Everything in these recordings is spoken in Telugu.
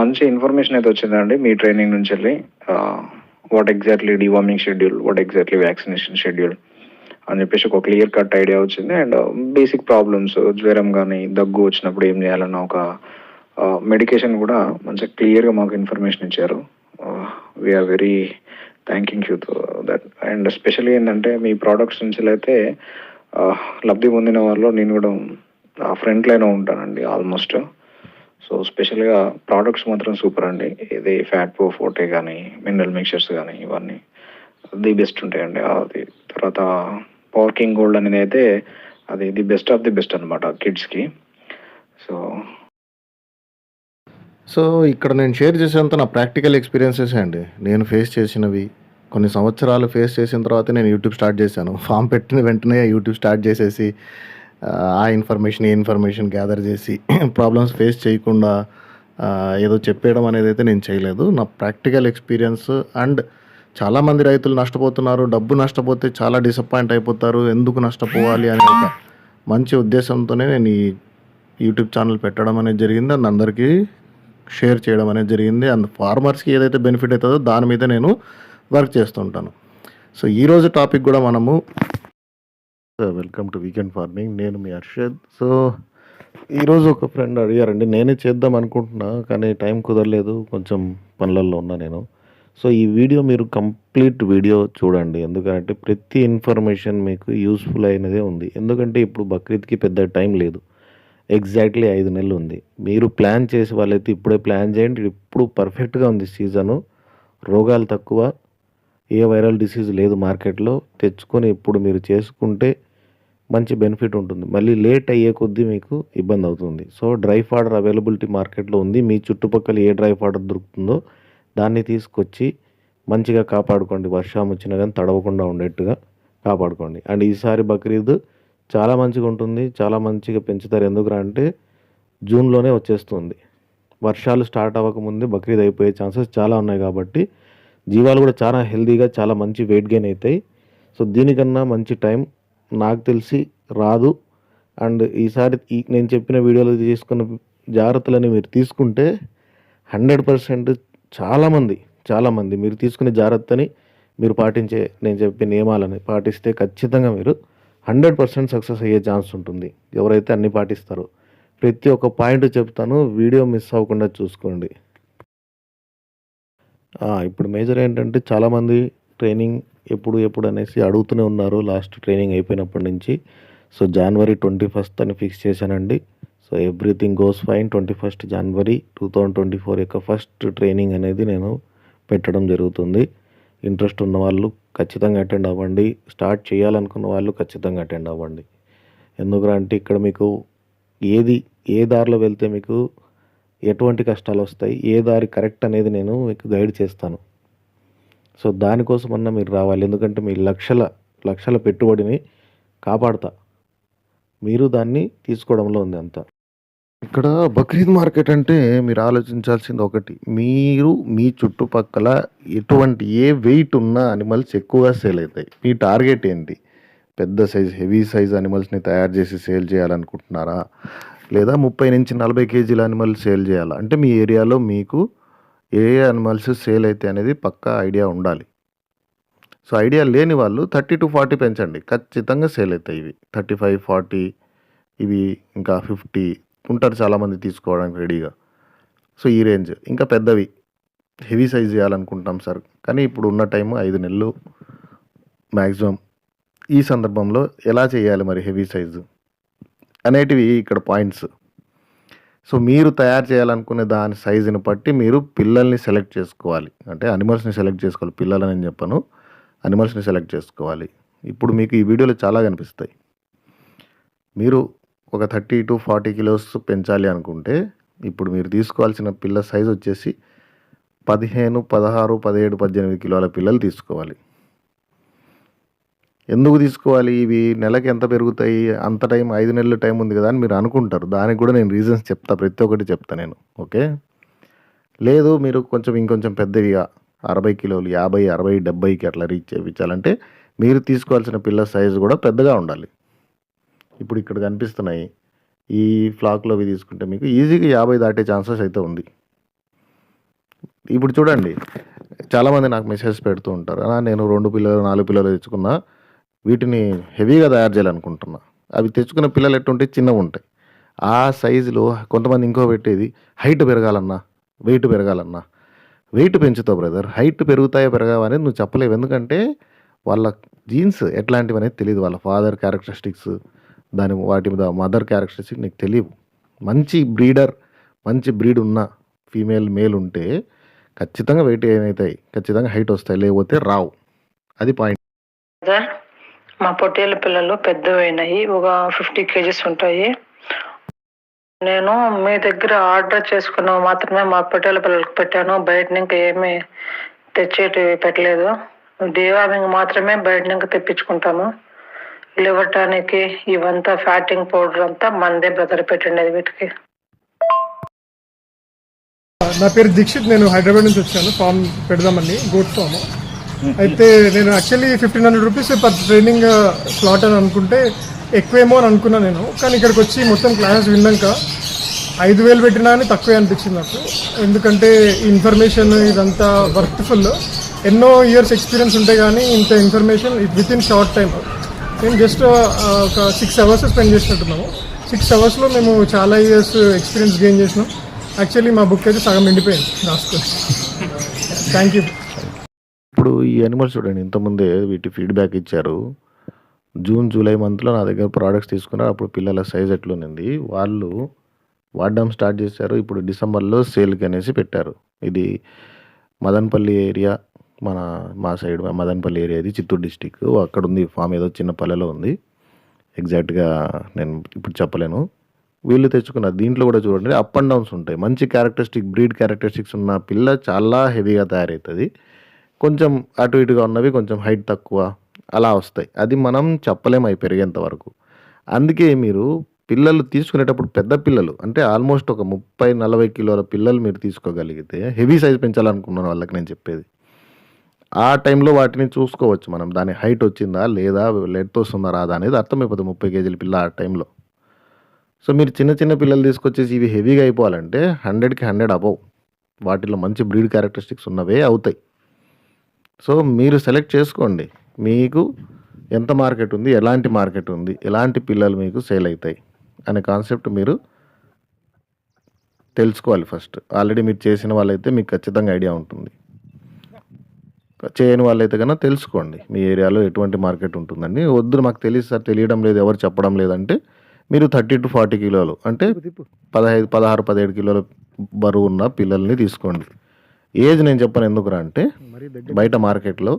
మంచి ఇన్ఫర్మేషన్ అయితే వచ్చిందండి మీ ట్రైనింగ్ నుంచెళ్ళి. What exactly deworming schedule, what exactly vaccination schedule అని చెప్పేసి ఒక క్లియర్ కట్ ఐడియా వచ్చింది. అండ్ బేసిక్ ప్రాబ్లమ్స్ జ్వరం గానీ, దగ్గు వచ్చినప్పుడు ఏం చేయాలన్న ఒక మెడికేషన్ కూడా మంచిగా క్లియర్‌గా మాకు ఇన్ఫర్మేషన్ ఇచ్చారు. We are very thanking you to that. And specially ఏంటంటే మీ ప్రోడక్ట్స్ నుంచెలైతే లబ్ధి పొందిన వాళ్ళలో నేను కూడా ఫ్రంట్ లైన్‌లో ఉంటానండి ఆల్మోస్ట్. సో స్పెషల్‌గా ప్రోడక్ట్స్ మాత్రం సూపర్ అండి. ఇది ఫ్యాట్ ప్రో ఫోర్టే గానీ, మినరల్ మిక్చర్స్ గానీ ఇవన్నీ ది బెస్ట్ ఉంటాయండి. అది తర్వాత పవర్ కింగ్ గోల్డ్ అనేది అయితే అది the best of the best అనమాట కిడ్స్‌కి. సో సో ఇక్కడ నేను షేర్ చేసేంత నా ప్రాక్టికల్ ఎక్స్పీరియన్సెస్ అండి. నేను ఫేస్ చేసినవి కొన్ని సంవత్సరాలు ఫేస్ చేసిన తర్వాత నేను యూట్యూబ్ స్టార్ట్ చేశాను. ఫామ్ పెట్టిన వెంటనే యూట్యూబ్ స్టార్ట్ చేసేసి ఆ ఇన్ఫర్మేషన్ ఈ ఇన్ఫర్మేషన్ గ్యాదర్ చేసి ప్రాబ్లమ్స్ ఫేస్ చేయకుండా ఏదో చెప్పేయడం అనేది అయితే నేను చేయలేదు. నా ప్రాక్టికల్ ఎక్స్పీరియన్స్ అండ్ చాలామంది రైతులు నష్టపోతున్నారు. డబ్బు నష్టపోతే చాలా డిసప్పాయింట్ అయిపోతారు. ఎందుకు నష్టపోవాలి అనే ఒక మంచి ఉద్దేశంతోనే నేను ఈ యూట్యూబ్ ఛానల్ పెట్టడం అనేది జరిగింది. అండ్ అందరికీ షేర్ చేయడం అనేది జరిగింది. అండ్ ఫార్మర్స్కి ఏదైతే బెనిఫిట్ అవుతుందో దాని మీద నేను వర్క్ చేస్తుంటాను. సో ఈరోజు టాపిక్ కూడా మనము వెల్కమ్ టు వీకెండ్ ఫార్మింగ్. నేను మీ హర్షద్. సో ఈరోజు ఒక ఫ్రెండ్ అడిగారండి, నేనే చేద్దాం అనుకుంటున్నా కానీ టైం కుదరలేదు, కొంచెం పనులలో ఉన్నా నేను. సో ఈ వీడియో మీరు కంప్లీట్ వీడియో చూడండి, ఎందుకంటే ప్రతి ఇన్ఫర్మేషన్ మీకు యూస్ఫుల్ అయినదే ఉంది. ఎందుకంటే ఇప్పుడు బక్రీద్కి పెద్ద టైం లేదు, ఎగ్జాక్ట్లీ 5 నెలలు ఉంది. మీరు ప్లాన్ చేసే వాళ్ళైతే ఇప్పుడే ప్లాన్ చేయండి. ఇప్పుడు పర్ఫెక్ట్గా ఉంది సీజను, రోగాలు తక్కువ, ఏ వైరల్ డిసీజ్ లేదు మార్కెట్లో. తెచ్చుకొని ఇప్పుడు మీరు చేసుకుంటే మంచి బెనిఫిట్ ఉంటుంది. మళ్ళీ లేట్ అయ్యే కొద్దీ మీకు ఇబ్బంది అవుతుంది. సో డ్రై ఫాడర్ అవైలబిలిటీ మార్కెట్లో ఉంది. మీ చుట్టుపక్కల ఏ డ్రై ఫాడర్ దొరుకుతుందో దాన్ని తీసుకొచ్చి మంచిగా కాపాడుకోండి. వర్షం వచ్చినా కానీ తడవకుండా ఉండేట్టుగా కాపాడుకోండి. అండ్ ఈసారి బక్రీద్ చాలా మంచిగా ఉంటుంది, చాలా మంచిగా పెంచుతారు. ఎందుకురా అంటే జూన్లోనే వచ్చేస్తుంది. వర్షాలు స్టార్ట్ అవ్వకముందే బక్రీద్ అయిపోయే ఛాన్సెస్ చాలా ఉన్నాయి కాబట్టి జీవాలు కూడా చాలా హెల్తీగా చాలా మంచి వెయిట్ గెయిన్ అవుతాయి. సో దీనికన్నా మంచి టైం నాకు తెలిసి రాదు. అండ్ ఈసారి నేను చెప్పిన వీడియోలో తీసుకున్న జాగ్రత్తలని మీరు తీసుకుంటే 100% చాలామంది మీరు తీసుకునే జాగ్రత్తని మీరు పాటించే నేను చెప్పే నియమాలని పాటిస్తే ఖచ్చితంగా మీరు 100% సక్సెస్ అయ్యే ఛాన్స్ ఉంటుంది. ఎవరైతే అన్నీ పాటిస్తారో ప్రతి ఒక్క పాయింట్ చెప్తాను, వీడియో మిస్ అవ్వకుండా చూసుకోండి. ఇప్పుడు మేజర్ ఏంటంటే చాలామంది ట్రైనింగ్ ఎప్పుడు అనేసి అడుగుతూనే ఉన్నారు లాస్ట్ ట్రైనింగ్ అయిపోయినప్పటి నుంచి. సో January 21st అని ఫిక్స్ చేశానండి. So everything goes fine. 21st January 2024 యొక్క ఫస్ట్ ట్రైనింగ్ అనేది నేను పెట్టడం జరుగుతుంది. ఇంట్రెస్ట్ ఉన్న వాళ్ళు ఖచ్చితంగా అటెండ్ అవ్వండి. స్టార్ట్ చేయాలనుకున్న వాళ్ళు ఖచ్చితంగా అటెండ్ అవ్వండి. ఎందుకంటే ఇక్కడ మీకు ఏ దారిలో వెళ్తే మీకు ఎటువంటి కష్టాలు వస్తాయి, ఏ దారి కరెక్ట్ అనేది నేను మీకు గైడ్ చేస్తాను. సో దానికోసమన్నా మీరు రావాలి. ఎందుకంటే మీ లక్షల పెట్టుబడిని కాపాడుతా, మీరు దాన్ని తీసుకోవడంలో ఉంది అంతా. ఇక్కడ బక్రీద్ మార్కెట్ అంటే మీరు ఆలోచించాల్సింది ఒకటి, మీరు మీ చుట్టుపక్కల ఎటువంటి ఏ వెయిట్ ఉన్న అనిమల్స్ ఎక్కువగా సేల్ అవుతాయి. మీ టార్గెట్ ఏంటి? పెద్ద సైజ్ హెవీ సైజ్ అనిమల్స్ని తయారు చేసి సేల్ చేయాలనుకుంటున్నారా, లేదా 30 నుంచి 40 కేజీల అనిమల్స్ సేల్ చేయాలా? అంటే మీ ఏరియాలో మీకు ఏ అనిమల్స్ సేల్ అయితే అనేది పక్కా ఐడియా ఉండాలి. సో ఐడియా లేని వాళ్ళు 30 to 40 పెంచండి, ఖచ్చితంగా సేల్ అవుతాయి. ఇవి 35, 40, ఇవి ఇంకా 50 ఉంటారు చాలామంది తీసుకోవడానికి రెడీగా. సో ఈ రేంజ్. ఇంకా పెద్దవి హెవీ సైజ్ చేయాలనుకుంటాం సార్, కానీ ఇప్పుడు ఉన్న టైము 5 నెలలు మ్యాక్సిమం. ఈ సందర్భంలో ఎలా చేయాలి మరి హెవీ సైజు అనేటివి ఇక్కడ పాయింట్స్. సో మీరు తయారు చేయాలనుకునే దాని సైజుని బట్టి మీరు పిల్లల్ని సెలెక్ట్ చేసుకోవాలి. అంటే అనిమల్స్ని సెలెక్ట్ చేసుకోవాలి, పిల్లలని నేను చెప్పను, అనిమల్స్ని సెలెక్ట్ చేసుకోవాలి. ఇప్పుడు మీకు ఈ వీడియోలో చాలా కనిపిస్తాయి. మీరు ఒక 30 to 40 కిలోస్ పెంచాలి అనుకుంటే ఇప్పుడు మీరు తీసుకోవాల్సిన పిల్ల సైజు వచ్చేసి 15, 16, 17, 18 కిలోల పిల్లలు తీసుకోవాలి. ఎందుకు తీసుకోవాలి? ఇవి నెలకి ఎంత పెరుగుతాయి, అంత టైం 5 నెలల టైం ఉంది కదా అని మీరు అనుకుంటారు. దానికి కూడా నేను రీజన్స్ చెప్తా, ప్రతి ఒక్కటి చెప్తా నేను. ఓకే, లేదు మీరు ఇంకొంచెం పెద్దవిగా 60 కిలోలు, 50, 60, 70కి అట్లా రీచ్ చేయించాలంటే మీరు తీసుకోవాల్సిన పిల్ల సైజు కూడా పెద్దగా ఉండాలి. ఇప్పుడు ఇక్కడ కనిపిస్తున్నాయి ఈ ఫ్లాక్లో తీసుకుంటే మీకు ఈజీగా 50 దాటే ఛాన్సెస్ అయితే ఉంది. ఇప్పుడు చూడండి, చాలామంది నాకు మెసేజ్ పెడుతూ ఉంటారు. నేను 2 పిల్లలు, 4 పిల్లలు తెచ్చుకున్నా. వీటిని హెవీగా తయారు చేయాలనుకుంటున్నా. అవి తెచ్చుకున్న పిల్లలు ఎట్టుంటాయి? చిన్నగుంటాయి. ఆ సైజులో కొంతమంది ఇంకో పెట్టేది హైట్ పెరగాలన్నా, వెయిట్ పెరగాలన్నా. వెయిట్ పెంచుతావు బ్రదర్. హైట్ పెరుగుతాయా, పెరగవా అనేది నువ్వు చెప్పలేవు. ఎందుకంటే వాళ్ళ జీన్స్ ఎట్లాంటివనేది తెలీదు. వాళ్ళ ఫాదర్ క్యారెక్టరిస్టిక్స్, వాటి మీద మదర్ క్యారెక్టరిస్టిక్స్ నీకు తెలియవు. మంచి బ్రీడర్, మంచి బ్రీడ్ ఉన్న ఫీమేల్, మేల్ ఉంటే ఖచ్చితంగా వెయిట్ గెయిన్ అవుతాయి. ఖచ్చితంగా హైట్ వస్తాయి. లేకపోతే రావు. అది పాయింట్. సార్, మా పొట్టేళ్ళ పిల్లలు పెద్దవైనాయి. ఒక 50 కేజీస్ ఉంటాయి. నేను మీ దగ్గర ఆర్డర్ చేసుకున్నవి మాత్రమే మా పొట్టేళ్ళ పిల్లలకు పెట్టాను. బయట ఇంకా ఏమీ తెచ్చేటివి పెట్టలేదు. డివార్మింగ్ మాత్రమే బయట నుంచి తెప్పించుకుంటాము. లివర్ టానిక్ ఇవంతా ఫ్యాటింగ్ పౌడర్ అంతా మనదే బ్రదర్ పెట్టండి వీటికి. నా పేరు దీక్షిత్. నేను హైదరాబాద్ నుంచి వచ్చాను ఫామ్ పెడదామని, గోట్ ఫామ్. అయితే నేను actually 1500 rupees per training slot అని అనుకుంటే ఎక్కువేమో అని అనుకున్నా నేను. కానీ ఇక్కడికి వచ్చి మొత్తం క్లాసెస్ విన్నాక 5000 పెట్టినా అని తక్కువే అనిపించింది నాకు. ఎందుకంటే ఇన్ఫర్మేషన్ ఇదంతా వర్త్ఫుల్. ఎన్నో ఇయర్స్ ఎక్స్పీరియన్స్ ఉంటే కానీ ఇంత information with in short time. మేము జస్ట్ ఒక 6 అవర్స్ స్పెండ్ చేసినట్టున్నాము. 6 అవర్స్లో మేము చాలా ఇయర్స్ ఎక్స్పీరియన్స్ గెయిన్ చేసినాం. యాక్చువల్లీ మా బుక్ అయితే సగం నిండిపోయింది రాసుకొని. Thank you. ఇప్పుడు ఈ యానిమల్స్ చూడండి, ఇంతకుముందే వీటి ఫీడ్బ్యాక్ ఇచ్చారు. జూన్, జూలై మంత్లో నా దగ్గర ప్రోడక్ట్స్ తీసుకున్నారు. అప్పుడు పిల్లల సైజ్ ఎట్లుంది, వాళ్ళు వాడడం స్టార్ట్ చేశారు. ఇప్పుడు డిసెంబర్లో సేల్కి అనేసి పెట్టారు. ఇది మదనపల్లి ఏరియా, మా సైడ్ మదనపల్లి ఏరియా, ఇది చిత్తూరు డిస్టిక్. అక్కడ ఉంది ఫామ్, ఏదో చిన్న పల్లెలో ఉంది. ఎగ్జాక్ట్గా నేను ఇప్పుడు చెప్పలేను. వీళ్ళు తెచ్చుకున్న దీంట్లో కూడా చూడండి, అప్ అండ్ డౌన్స్ ఉంటాయి. మంచి బ్రీడ్ క్యారెక్టరిస్టిక్స్ ఉన్న పిల్ల చాలా హెవీగా తయారవుతుంది. కొంచెం అటు ఇటుగా ఉన్నవి కొంచెం హైట్ తక్కువ అలా వస్తాయి. అది మనం చెప్పలేము అవి పెరిగేంత వరకు. అందుకే మీరు పిల్లలు తీసుకునేటప్పుడు పెద్ద పిల్లలు అంటే ఆల్మోస్ట్ ఒక 30-40 కిలోల పిల్లలు మీరు తీసుకోగలిగితే, హెవీ సైజ్ పెంచాలనుకున్న వాళ్ళకి నేను చెప్పేది, ఆ టైంలో వాటిని చూసుకోవచ్చు మనం. దాని హైట్ వచ్చిందా లేదా, లెంత్ వస్తుందా రాదా అనేది అర్థమైపోతుంది 30 కేజీల పిల్ల ఆ టైంలో. సో మీరు చిన్న చిన్న పిల్లలు తీసుకొచ్చేసి ఇవి హెవీగా అయిపోవాలంటే 100కి 100 అబవ్ వాటిలో మంచి బ్రీడ్ క్యారెక్టరిస్టిక్స్ ఉన్నవే అవుతాయి. సో మీరు సెలెక్ట్ చేసుకోండి, మీకు ఎంత మార్కెట్ ఉంది, ఎలాంటి మార్కెట్ ఉంది, ఎలాంటి పిల్లలు మీకు సేల్ అవుతాయి అనే కాన్సెప్ట్ మీరు తెలుసుకోవాలి ఫస్ట్. ఆల్రెడీ మీరు చేసిన వాళ్ళైతే మీకు ఖచ్చితంగా ఐడియా ఉంటుంది. చేయని వాళ్ళైతే కన్నా తెలుసుకోండి మీ ఏరియాలో ఎటువంటి మార్కెట్ ఉంటుందండి. వద్దు మాకు తెలియదు సార్, తెలియడం లేదు, ఎవరు చెప్పడం లేదంటే మీరు 30 to 40 కిలోలు అంటే 16-17 కిలోల బరువు ఉన్న పిల్లల్ని తీసుకోండి. ఏజ్ నేను చెప్పను ఎందుకురా అంటే, బయట మార్కెట్లో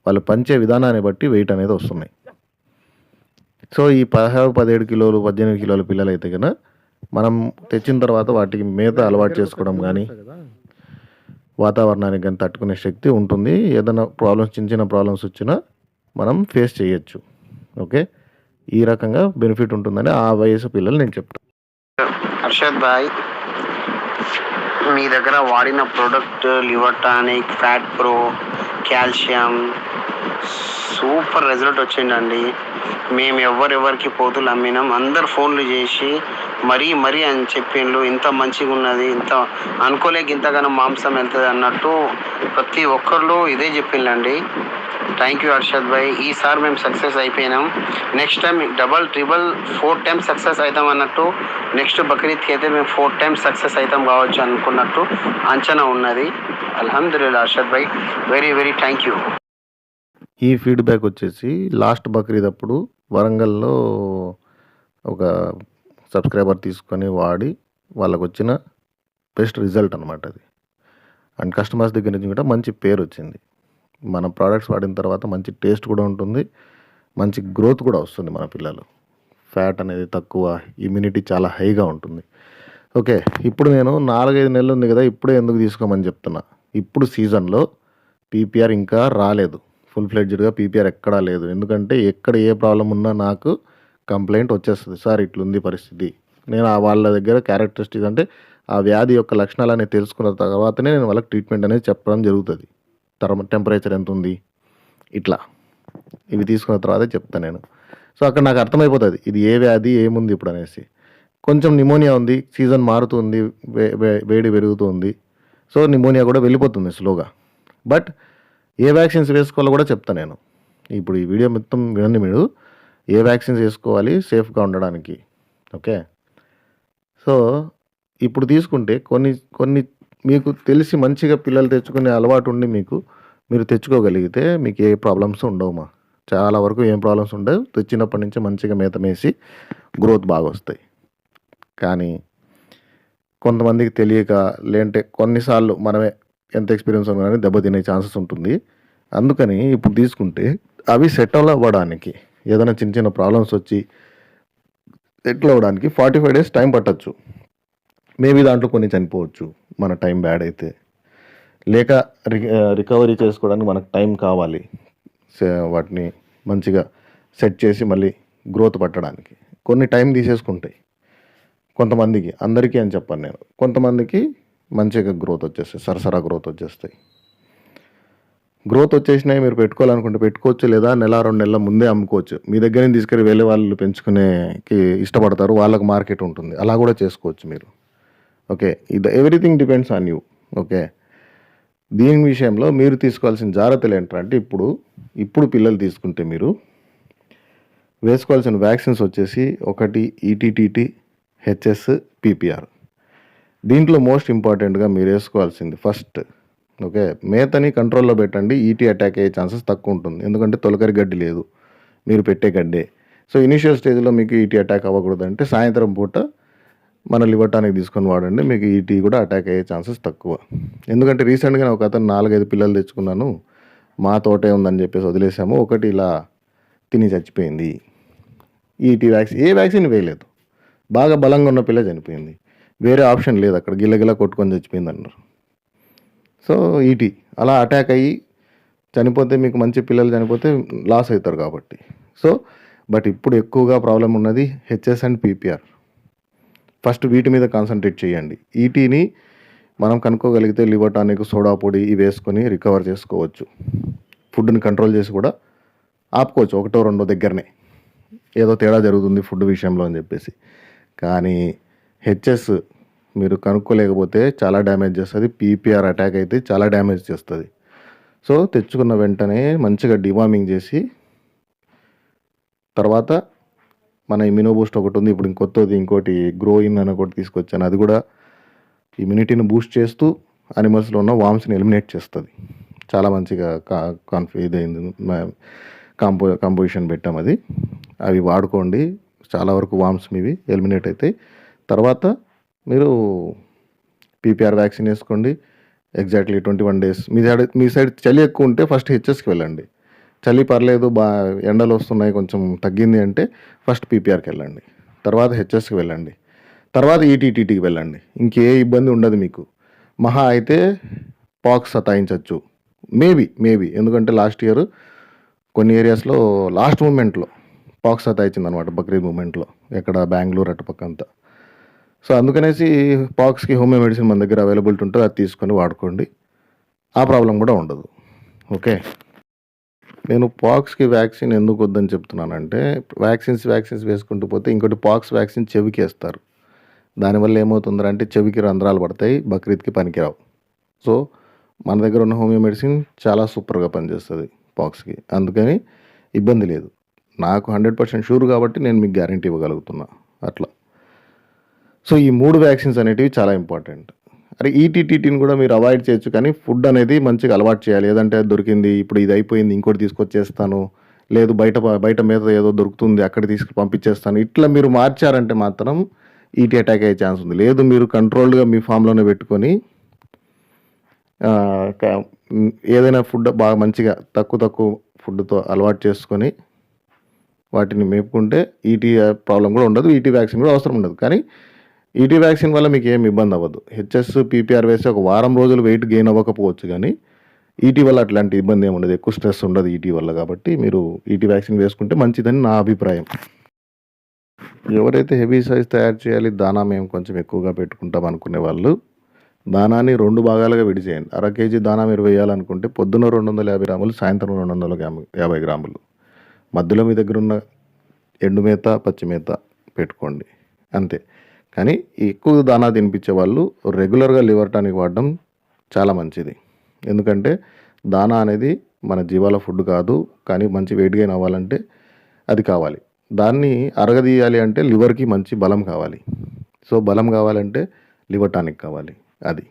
వాళ్ళు పంచే విధానాన్ని బట్టి వెయిట్ అనేది వస్తున్నాయి. సో ఈ 16-17 కిలోలు 18 కిలోల పిల్లలు అయితే కన్నా మనం తెచ్చిన తర్వాత వాటికి మేత అలవాటు చేసుకోవడం కానీ, వాతావరణానికి కానీ తట్టుకునే శక్తి ఉంటుంది. ఏదైనా ప్రాబ్లమ్స్, చిన్న చిన్న ప్రాబ్లమ్స్ వచ్చినా మనం ఫేస్ చేయొచ్చు. ఓకే, ఈ రకంగా బెనిఫిట్ ఉంటుందని ఆ వయసు పిల్లలు నేను చెప్తాను. హర్షద్ భాయ్, మీ దగ్గర వాడిన product liver tonic, fat pro, calcium super result వచ్చిందండి. మేము ఎవరెవరికి పోతులు అమ్మినాం, అందరు ఫోన్లు చేసి మరీ అని చెప్పిండ్రు, ఇంత మంచిగా ఉన్నది, ఇంత అనుకోలేక ఇంతగానో మాంసం వెళ్తుంది అన్నట్టు ప్రతి ఒక్కళ్ళు ఇదే చెప్పిండండి. థ్యాంక్ యూ హర్షద్ భాయ్. ఈసారి మేము సక్సెస్ అయిపోయినాం. Next time double, triple, 4 times success అవుతాం అన్నట్టు. నెక్స్ట్ బక్రీద్కి అయితే మేము 4 times సక్సెస్ అవుతాం కావచ్చు అనుకున్నట్టు అంచనా ఉన్నది. అల్హమ్దులిల్లా హర్షద్ భాయ్, వెరీ వెరీ థ్యాంక్ యూ. ఈ ఫీడ్బ్యాక్ వచ్చేసి లాస్ట్ బక్రీద్ అప్పుడు వరంగల్లో ఒక సబ్స్క్రైబర్ తీసుకొని వాడి వాళ్ళకు వచ్చిన బెస్ట్ రిజల్ట్ అనమాట అది. అండ్ కస్టమర్స్ దగ్గర నుంచి కూడా మంచి పేరు వచ్చింది. మన ప్రోడక్ట్స్ వాడిన తర్వాత మంచి టేస్ట్ కూడా ఉంటుంది, మంచి గ్రోత్ కూడా వస్తుంది. మన పిల్లలు ఫ్యాట్ అనేది తక్కువ, ఇమ్యూనిటీ చాలా హైగా ఉంటుంది. ఓకే, ఇప్పుడు నేను 4-5 నెలలు ఉంది కదా, ఇప్పుడే ఎందుకు తీసుకోమని చెప్తున్నా. ఇప్పుడు సీజన్లో పీపీఆర్ ఇంకా రాలేదు, ఫుల్ ఫ్లెడ్జ్డ్గా పీపీఆర్ ఎక్కడా లేదు. ఎందుకంటే ఎక్కడ ఏ ప్రాబ్లం ఉన్నా నాకు కంప్లైంట్ వచ్చేస్తుంది, సార్ ఇట్లుంది పరిస్థితి. నేను వాళ్ళ దగ్గర క్యారెక్టరిస్టిక్స్ అంటే ఆ వ్యాధి యొక్క లక్షణాలు అనేది తెలుసుకున్న తర్వాతనే నేను వాళ్ళకి ట్రీట్మెంట్ అనేది చెప్పడం జరుగుతుంది. టెంపరేచర్ ఎంత ఉంది, ఇట్లా ఇవి తీసుకున్న తర్వాతే చెప్తాను నేను. సో అక్కడ నాకు అర్థమైపోతుంది ఇది ఏ వ్యాధి ఏముంది ఇప్పుడు అనేసి. కొంచెం నిమోనియా ఉంది, సీజన్ మారుతుంది, వేడి పెరుగుతుంది. సో నిమోనియా కూడా వెళ్ళిపోతుంది స్లోగా. బట్ ఏ వ్యాక్సిన్స్ వేసుకోవాలో కూడా చెప్తా నేను. ఇప్పుడు ఈ వీడియో మొత్తం వినండి మీరు. ఏ వ్యాక్సిన్స్ వేసుకోవాలి సేఫ్గా ఉండడానికి. ఓకే. సో ఇప్పుడు తీసుకుంటే కొన్ని కొన్ని మీకు తెలిసి మంచిగా పిల్లలు తెచ్చుకునే అలవాటు ఉండి మీరు తెచ్చుకోగలిగితే మీకు ఏ ప్రాబ్లమ్స్ ఉండవు. చాలా వరకు ఏం ప్రాబ్లమ్స్ ఉండవు. తెచ్చినప్పటి నుంచి మంచిగా మేత మేసి గ్రోత్ బాగా వస్తాయి. కానీ కొంతమందికి తెలియక లేదంటే కొన్నిసార్లు మనమే ఎంత ఎక్స్పీరియన్స్ ఉన్నా కానీ దెబ్బతినే ఛాన్సెస్ ఉంటుంది. అందుకని ఇప్పుడు తీసుకుంటే అవి సెటిల్ అవ్వడానికి ఏదైనా చిన్న చిన్న ప్రాబ్లమ్స్ వచ్చి సెటిల్ అవ్వడానికి 45 days టైం పట్టచ్చు. మేబీ దాంట్లో కొన్ని చనిపోవచ్చు మన టైం బ్యాడ్ అయితే, లేక రికవరీ చేసుకోవడానికి మనకు టైం కావాలి వాటిని మంచిగా సెట్ చేసి మళ్ళీ గ్రోత్ పట్టడానికి. కొన్ని టైం తీసేసుకుంటాయి కొంతమందికి, అందరికీ అని చెప్పాను నేను. కొంతమందికి మంచిగా గ్రోత్ వచ్చేస్తాయి, సరసరా గ్రోత్ వచ్చేస్తాయి. గ్రోత్ వచ్చేసినాయి మీరు పెట్టుకోవాలనుకుంటే పెట్టుకోవచ్చు, లేదా నెల 2 నెలల ముందే అమ్ముకోవచ్చు. మీ దగ్గర నుంచి తీసుకెళ్ళి వేరే వాళ్ళు పెంచుకునేకి ఇష్టపడతారు, వాళ్ళకి మార్కెట్ ఉంటుంది, అలా కూడా చేసుకోవచ్చు మీరు. Okay. Everything depends on you. Okay. దీని విషయంలో మీరు తీసుకోవాల్సిన జాగ్రత్తలు ఏంటంటే ఇప్పుడు పిల్లలు తీసుకుంటే మీరు వేసుకోవాల్సిన వ్యాక్సిన్స్ వచ్చేసి ఒకటి ఈటీటీటీ, హెచ్ఎస్, పీపీఆర్. దీంట్లో మోస్ట్ ఇంపార్టెంట్గా మీరు వేసుకోవాల్సింది ఫస్ట్, ఓకే, మేతని కంట్రోల్లో పెట్టండి. ఈటీ అటాక్ అయ్యే ఛాన్సెస్ తక్కువ ఉంటుంది, ఎందుకంటే తొలకరి గడ్డి లేదు, మీరు పెట్టే గడ్డే. సో ఇనిషియల్ స్టేజ్లో మీకు ఈటీ అటాక్ అవ్వకూడదు అంటే సాయంత్రం పూట మన లివర్ టానిక్ తీసుకొని వాడండి, మీకు ఈటీ కూడా అటాక్ అయ్యే ఛాన్సెస్ తక్కువ. ఎందుకంటే రీసెంట్గా ఒక అతను 4-5 పిల్లలు తెచ్చుకున్నాను, మా తోటే ఉందని చెప్పేసి వదిలేసాము, ఒకటి ఇలా తిని చచ్చిపోయింది. ఈటీ వ్యాక్సిన్ ఏ వ్యాక్సిన్ వేయలేదు, బాగా బలంగా ఉన్న పిల్ల చనిపోయింది, వేరే ఆప్షన్ లేదు, అక్కడ గిల్లగిల్ల కొట్టుకొని చచ్చిపోయింది అన్నారు. సో ఈటీ అలా అటాక్ అయ్యి చనిపోతే మీకు మంచి పిల్లలు చనిపోతే లాస్ అవుతారు కాబట్టి. సో బట్ ఇప్పుడు ఎక్కువగా ప్రాబ్లం ఉన్నది హెచ్ఎస్ అండ్ పీపీఆర్. ఫస్ట్ వీటి మీద కాన్సన్ట్రేట్ చేయండి. ఈటీని మనం కనుక్కోగలిగితే లివర్ టానిక్, సోడా పొడి ఇవి వేసుకొని రికవర్ చేసుకోవచ్చు. ఫుడ్ని కంట్రోల్ చేసి కూడా ఆపుకోవచ్చు 1-2 దగ్గరనే, ఏదో తేడా జరుగుతుంది ఫుడ్ విషయంలో అని చెప్పేసి. కానీ హెచ్ఎస్ మీరు కనుక్కోలేకపోతే చాలా డ్యామేజ్ చేస్తుంది, పీపీఆర్ అటాక్ అయితే చాలా డ్యామేజ్ చేస్తుంది. సో తెచ్చుకున్న వెంటనే మంచిగా డివార్మింగ్ చేసి, తర్వాత మన ఇమ్యూనో బూస్ట్ ఒకటి ఉంది, ఇప్పుడు ఇంకోటి గ్రోయిన్ అని ఒకటి తీసుకొచ్చాను, అది కూడా ఇమ్యూనిటీని బూస్ట్ చేస్తూ అనిమల్స్లో ఉన్న వామ్స్ని ఎలిమినేట్ చేస్తుంది. చాలా మంచిగా ఇదైంది, కాంపోజిషన్ పెట్టాం అది, అవి వాడుకోండి, చాలా వరకు వామ్స్ మీవి ఎలిమినేట్ అవుతాయి. తర్వాత మీరు పీపీఆర్ వ్యాక్సిన్ వేసుకోండి. Exactly 21 days. మీ సైడ్ చలి ఎక్కువ ఉంటే ఫస్ట్ హెచ్ఎస్కి వెళ్ళండి, చలి పర్లేదు ఎండలు వస్తున్నాయి కొంచెం తగ్గింది అంటే ఫస్ట్ పీపీఆర్కి వెళ్ళండి, తర్వాత హెచ్ఎస్కి వెళ్ళండి, తర్వాత ఈటీటీటీకి వెళ్ళండి. ఇంకే ఇబ్బంది ఉండదు మీకు. మహా అయితే పాక్స్ సతాయించవచ్చు మేబీ, ఎందుకంటే లాస్ట్ ఇయర్ కొన్ని ఏరియాస్లో లాస్ట్ మూమెంట్లో పాక్స్ సతాయించింది అనమాట, బక్రీద్ మూమెంట్లో, ఎక్కడ బెంగళూరు అటుపక్క అంతా. సో అందుకనేసి పాక్స్కి హోమియో మెడిసిన్ మన దగ్గర అవైలబిలిటీ ఉంటుంది, అది తీసుకొని వాడుకోండి, ఆ ప్రాబ్లం కూడా ఉండదు. ఓకే. నేను పాక్స్కి వ్యాక్సిన్ ఎందుకు వద్దని చెప్తున్నానంటే, వ్యాక్సిన్స్ వేసుకుంటూ పోతే ఇంకోటి పాక్స్ వ్యాక్సిన్ చెవికి వేస్తారు, దానివల్ల ఏమవుతుందంటే చెవికి రంధ్రాలు పడతాయి, బక్రీద్కి పనికిరావు. సో మన దగ్గర ఉన్న హోమియో మెడిసిన్ చాలా సూపర్గా పనిచేస్తుంది పాక్స్కి, అందుకని ఇబ్బంది లేదు. నాకు 100% షూర్ కాబట్టి నేను మీకు గ్యారంటీ ఇవ్వగలుగుతున్నా అట్లా. సో ఈ 3 వ్యాక్సిన్స్ అనేటివి చాలా ఇంపార్టెంట్. అరే ఈటీటీటీని కూడా మీరు అవాయిడ్ చేయొచ్చు, కానీ ఫుడ్ అనేది మంచిగా అలవాటు చేయాలి. ఏదంటే దొరికింది ఇప్పుడు ఇది అయిపోయింది ఇంకోటి తీసుకొచ్చేస్తాను, లేదు బయట మీద ఏదో దొరుకుతుంది అక్కడ తీసుకు పంపించేస్తాను, ఇట్లా మీరు మార్చారంటే మాత్రం ఈటీ అటాక్ అయ్యే ఛాన్స్ ఉంది. లేదు మీరు కంట్రోల్డ్గా మీ ఫామ్లోనే పెట్టుకొని ఏదైనా ఫుడ్ బాగా మంచిగా తక్కువ ఫుడ్తో అలవాటు చేసుకొని వాటిని మేపుకుంటే ఈటీ ప్రాబ్లం కూడా ఉండదు, ఈటీ వ్యాక్సిన్ కూడా అవసరం ఉండదు. కానీ ఈటీ వ్యాక్సిన్ వల్ల మీకు ఏమి ఇబ్బంది అవ్వదు. హెచ్ఎస్, పీపీఆర్ వేసి ఒక వారం రోజులు వెయిట్ గెయిన్ అవ్వకపోవచ్చు, కానీ ఈటీ వల్ల అట్లాంటి ఇబ్బంది ఏమి ఉండదు, ఎక్కువ స్ట్రెస్ ఉండదు ఈటీ వల్ల. కాబట్టి మీరు ఈటీ వ్యాక్సిన్ వేసుకుంటే మంచిదని నా అభిప్రాయం. ఎవరైతే హెవీ సైజ్ తయారు చేయాలి, దానా మేము కొంచెం ఎక్కువగా పెట్టుకుంటాం అనుకునే వాళ్ళు దానాన్ని 2 భాగాలుగా విడిచేయండి. 1/2 kg దానా మీరు వేయాలనుకుంటే పొద్దున 250 గ్రాములు, సాయంత్రం 250 గ్రాములు. మధ్యలో మీ దగ్గర ఉన్న ఎండు మేత, పచ్చి మేత పెట్టుకోండి అంతే. కానీ ఎక్కువ దానా తినిపించే వాళ్ళు రెగ్యులర్గా లివర్ టానిక్ వాడడం చాలా మంచిది. ఎందుకంటే దానా అనేది మన జీవాల ఫుడ్ కాదు, కానీ మంచి వెయిట్ గెయిన్ అవ్వాలంటే అది కావాలి. దాన్ని అరగదీయాలి అంటే లివర్‌కి మంచి బలం కావాలి. సో, బలం కావాలంటే లివర్ టానిక్ కావాలి. అది.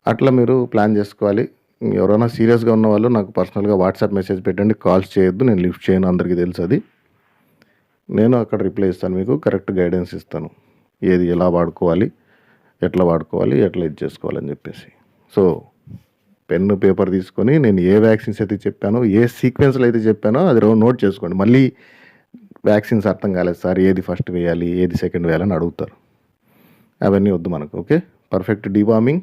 అట్లా మీరు ప్లాన్ చేసుకోవాలి. ఎవరైనా సీరియస్‌గా ఉన్నవాళ్ళు నాకు పర్సనల్‌గా వాట్సాప్ మెసేజ్ పెట్టండి. కాల్స్ చేయొద్దు. నేను లిఫ్ట్ చేయను, అందరికీ తెలుసు అది. నేను అక్కడ రిప్లై ఇస్తాను, మీకు కరెక్ట్ గైడెన్స్ ఇస్తాను. ఏది ఎలా వాడుకోవాలి, ఎట్లా వాడుకోవాలి, ఎట్లా ఇది చేసుకోవాలని చెప్పేసి. సో, పెన్ను, పేపర్ తీసుకొని నేను ఏ వ్యాక్సిన్స్ అయితే చెప్పానో, ఏ సీక్వెన్స్‌లో అయితే చెప్పానో అది నోట్ చేసుకోండి. మళ్ళీ వ్యాక్సిన్స్ అర్థం కాలేదు సార్, ఏది ఫస్ట్ వేయాలి, ఏది సెకండ్ వేయాలని అడుగుతారు. అవన్నీ వద్దు మనకు. ఓకే. పర్ఫెక్ట్ డీవార్మింగ్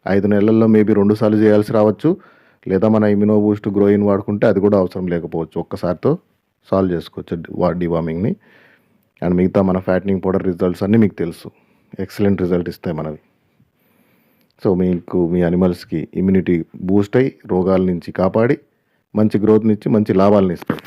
5 నెలల్లో మేబీ 2 సార్లు చేయాల్సి రావచ్చు. లేదా మన ఇమ్యూనో బూస్ట్, గ్రోయిన్ వాడుకుంటే అది కూడా అవసరం లేకపోవచ్చు. ఒక్కసారితో సాల్వ్ చేసుకోవచ్చు డీవార్మింగ్ని. అండ్ మిగతా మన ఫ్యాటనింగ్ పౌడర్ రిజల్ట్స్ అన్నీ మీకు తెలుసు. ఎక్సలెంట్ రిజల్ట్ ఇస్తాయి మనవి. సో, మీకు మీ అనిమల్స్కి ఇమ్యూనిటీ బూస్ట్ అయ్యి రోగాల నుంచి కాపాడి మంచి గ్రోత్నిచ్చి మంచి లాభాలను ఇస్తాయి.